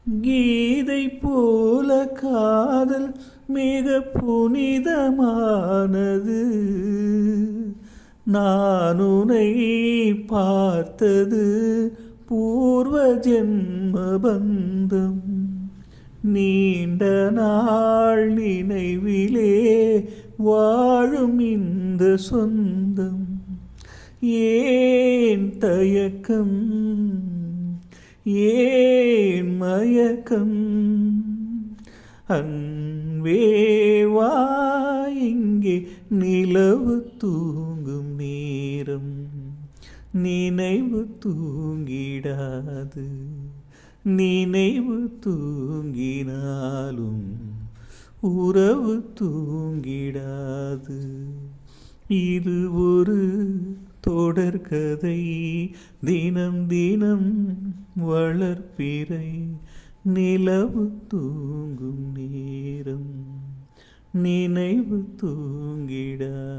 கீதை போல காதல் மிக புனிதமானது. நான் உன்னை பார்த்தது பூர்வ ஜென்ம பந்தம். நீண்ட நாள் நினைவிலே வாழும் இந்த சொந்தம். ஏன் தயக்கம், ஏன் மயக்கம், அன்பே வா இங்கே நிலவு தூங்கும் நேரம். நினைவு தூங்கிடாது, நினைவு தூங்கினாலும் உறவு தூங்கிடாது. இது ஒரு தொடர்கதை, தினம் தினம் வளர்ப்பிறை. நிலவு தூங்கும் நேரம், நினைவு தூங்கிடாது.